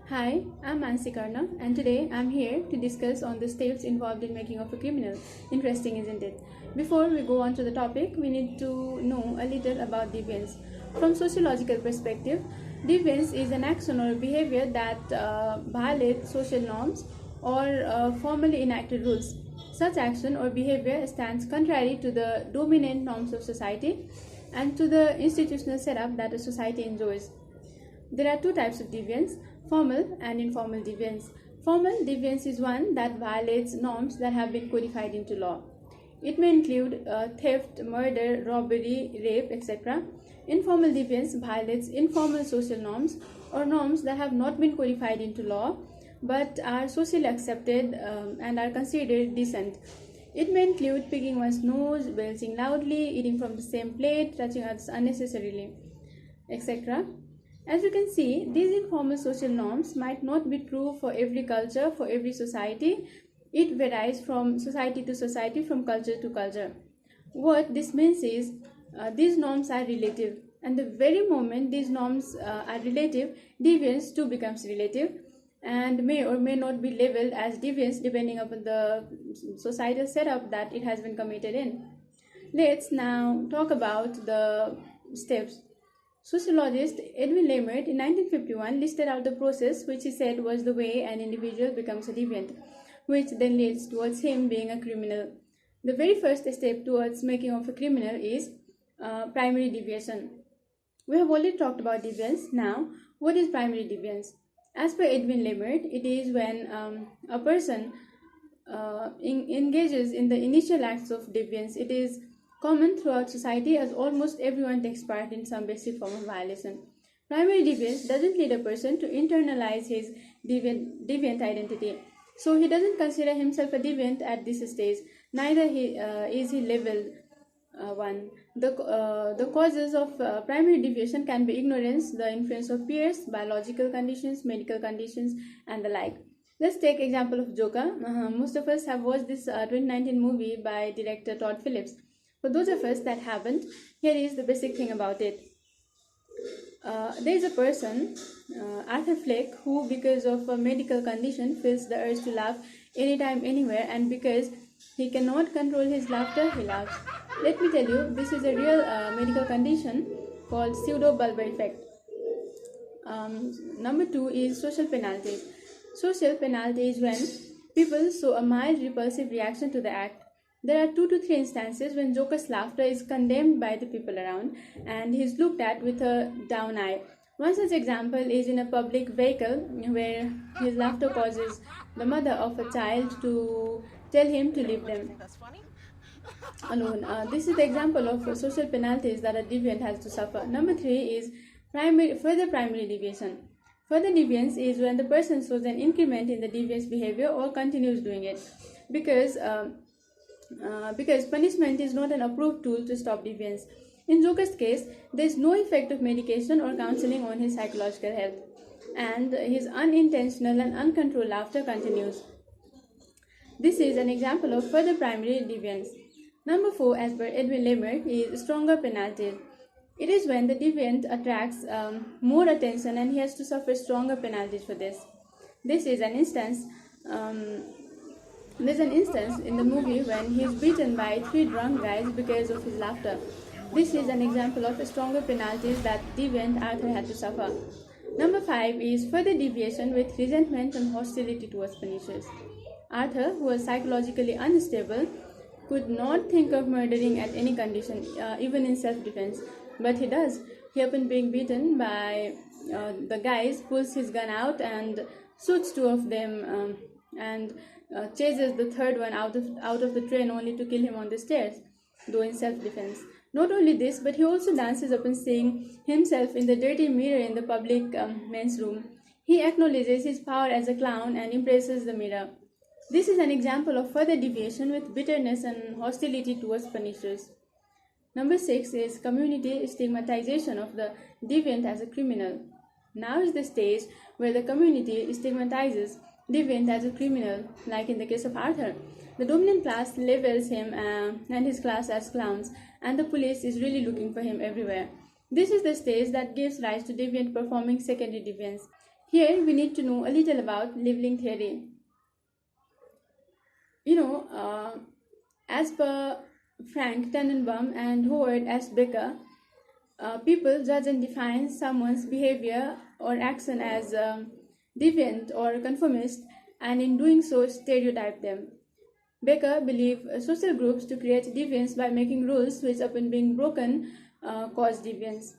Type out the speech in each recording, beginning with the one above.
Hi, I'm Mansi Karna, and today I'm here to discuss on the steps involved in making of a criminal. Interesting, isn't it? Before we go on to the topic, we need to know a little about deviance. From sociological perspective, deviance is an action or behavior that violates social norms or formally enacted rules. Such action or behavior stands contrary to the dominant norms of society and to the institutional setup that a society enjoys. There are two types of deviance, formal and informal deviance. Formal deviance is one that violates norms that have been codified into law. It may include theft, murder, robbery, rape, etc. Informal deviance violates informal social norms or norms that have not been codified into law but are socially accepted and are considered decent. It may include picking one's nose, belching loudly, eating from the same plate, touching others unnecessarily, etc. As you can see, these informal social norms might not be true for every culture, for every society. It varies from society to society, from culture to culture. What this means is these norms are relative, and the very moment these norms are relative, deviance too becomes relative and may or may not be labeled as deviance depending upon the societal setup that it has been committed in. Let's now talk about the steps. Sociologist Edwin Lamert in 1951 listed out the process which he said was the way an individual becomes a deviant, which then leads towards him being a criminal. The very first step towards making of a criminal is primary deviation. We have already talked about deviance. Now, what is primary deviance? As per Edwin Lamert, it is when a person engages in the initial acts of deviance. It is common throughout society as almost everyone takes part in some basic form of violation. Primary deviance doesn't lead a person to internalize his deviant identity. So he doesn't consider himself a deviant at this stage. Neither is he level one. The causes of primary deviation can be ignorance, the influence of peers, biological conditions, medical conditions, and the like. Let's take example of Joker. Most of us have watched this 2019 movie by director Todd Phillips. For those of us that haven't, here is the basic thing about it. There is a person, Arthur Fleck, who because of a medical condition feels the urge to laugh anytime, anywhere, and because he cannot control his laughter, he laughs. Let me tell you, this is a real medical condition called pseudo-bulbar effect. Number two is social penalty. Social penalty is when people show a mild repulsive reaction to the act. There are 2 to 3 instances when Joker's laughter is condemned by the people around and he is looked at with a down eye. One such example is in a public vehicle where his laughter causes the mother of a child to tell him to leave them alone. This is the example of social penalties that a deviant has to suffer. Number three is further primary deviation. Further deviance is when the person shows an increment in the devious behavior or continues doing it because because punishment is not an approved tool to stop deviance. In Joker's case, there is no effect of medication or counseling on his psychological health, and his unintentional and uncontrolled laughter continues. This is an example of further primary deviance. Number 4, as per Edwin Lamert, is stronger penalties. It is when the deviant attracts more attention and he has to suffer stronger penalties for this. This is an instance. There's an instance in the movie when he is beaten by 3 drunk guys because of his laughter. This is an example of stronger penalties that deviant Arthur had to suffer. Number 5 is further deviation with resentment and hostility towards punishers. Arthur, who was psychologically unstable, could not think of murdering at any condition, even in self-defense. But he does. He, upon being beaten by the guys, pulls his gun out and shoots 2 of them and chases the third one out of the train only to kill him on the stairs, though in self-defense. Not only this, but he also dances upon seeing himself in the dirty mirror in the public men's room. He acknowledges his power as a clown and impresses the mirror. This is an example of further deviation with bitterness and hostility towards punishers. Number 6 is community stigmatization of the deviant as a criminal. Now is the stage where the community stigmatizes deviant as a criminal, like in the case of Arthur. The dominant class labels him and his class as clowns, and the police is really looking for him everywhere. This is the stage that gives rise to deviant performing secondary deviance. Here we need to know a little about leveling theory. You know, as per Frank Tannenbaum and Howard S. Becker, people judge and define someone's behavior or action as deviant or conformist, and in doing so, stereotype them. Becker believed social groups to create deviance by making rules which, upon being broken, cause deviance.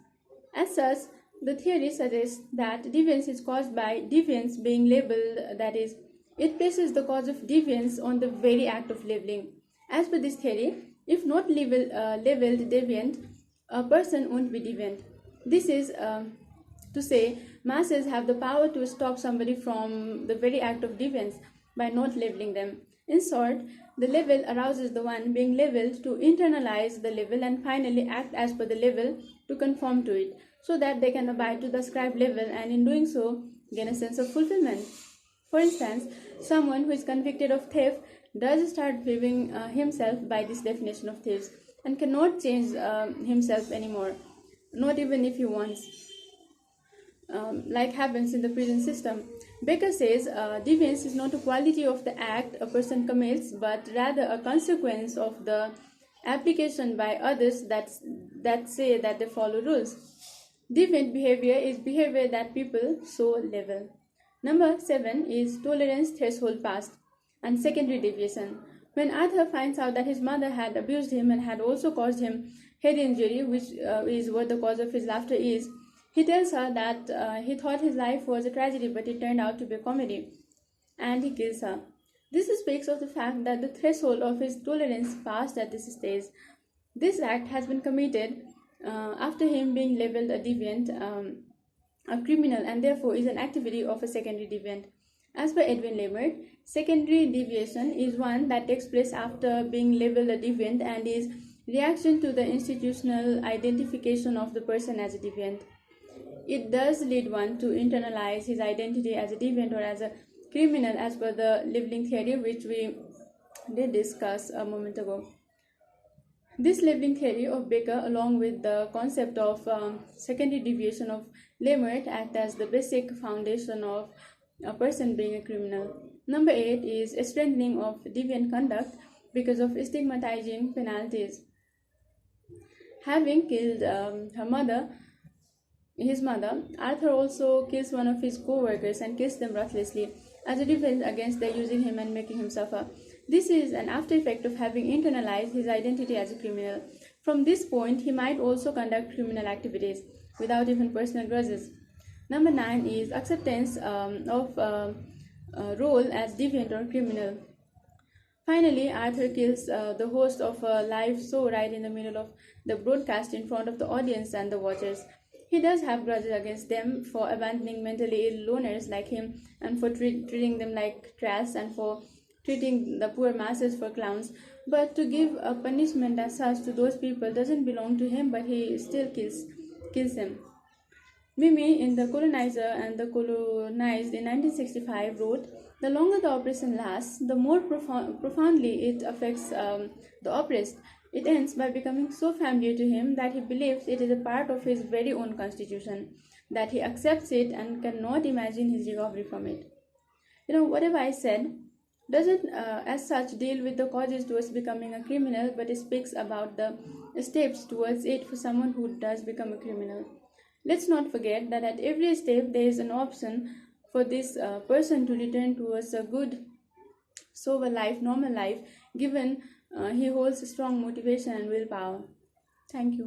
As such, the theory suggests that deviance is caused by deviance being labeled, that is, it places the cause of deviance on the very act of labeling. As per this theory, if not labeled deviant, a person won't be deviant. This is to say, masses have the power to stop somebody from the very act of deviance by not labeling them. In short, the label arouses the one being labeled to internalize the label and finally act as per the label to conform to it, so that they can abide to the ascribed label and in doing so gain a sense of fulfillment. For instance, someone who is convicted of theft does start viewing himself by this definition of thieves and cannot change himself anymore, not even if he wants, like happens in the prison system. Becker says deviance is not a quality of the act a person commits, but rather a consequence of the application by others that say that they follow rules. Deviant behavior is behavior that people so level. Number 7 is tolerance threshold passed and secondary deviation. When Arthur finds out that his mother had abused him and had also caused him head injury, which is what the cause of his laughter is, he tells her that he thought his life was a tragedy, but it turned out to be a comedy, and he kills her. This speaks of the fact that the threshold of his tolerance passed at this stage. This act has been committed after him being labeled a deviant, a criminal, and therefore is an activity of a secondary deviant. As per Edwin Lemert, secondary deviation is one that takes place after being labeled a deviant and is reaction to the institutional identification of the person as a deviant. It does lead one to internalize his identity as a deviant or as a criminal, as per the labeling theory, which we did discuss a moment ago. This labeling theory of Becker, along with the concept of secondary deviation of Lemert, act as the basic foundation of a person being a criminal. Number 8 is a strengthening of deviant conduct because of stigmatizing penalties. Having killed his mother, Arthur also kills one of his co-workers and kills them ruthlessly as a defense against their using him and making him suffer. This is an after effect of having internalized his identity as a criminal. From this point, he might also conduct criminal activities without even personal grudges. Number 9 is acceptance of role as deviant or criminal. Finally, Arthur kills the host of a live show right in the middle of the broadcast in front of the audience and the watchers. He does have grudges against them for abandoning mentally ill loners like him and for treating them like trash and for treating the poor masses for clowns. But to give a punishment as such to those people doesn't belong to him, but he still kills them. Mimi in The Colonizer and the Colonized in 1965 wrote, "The longer the oppression lasts, the more profoundly it affects the oppressed. It ends by becoming so familiar to him that he believes it is a part of his very own constitution, that he accepts it and cannot imagine his recovery from it." Whatever I said doesn't as such deal with the causes towards becoming a criminal, but it speaks about the steps towards it for someone who does become a criminal. Let's not forget that at every step there is an option for this person to return towards a good, sober life, normal life, given he holds strong motivation and willpower. Thank you.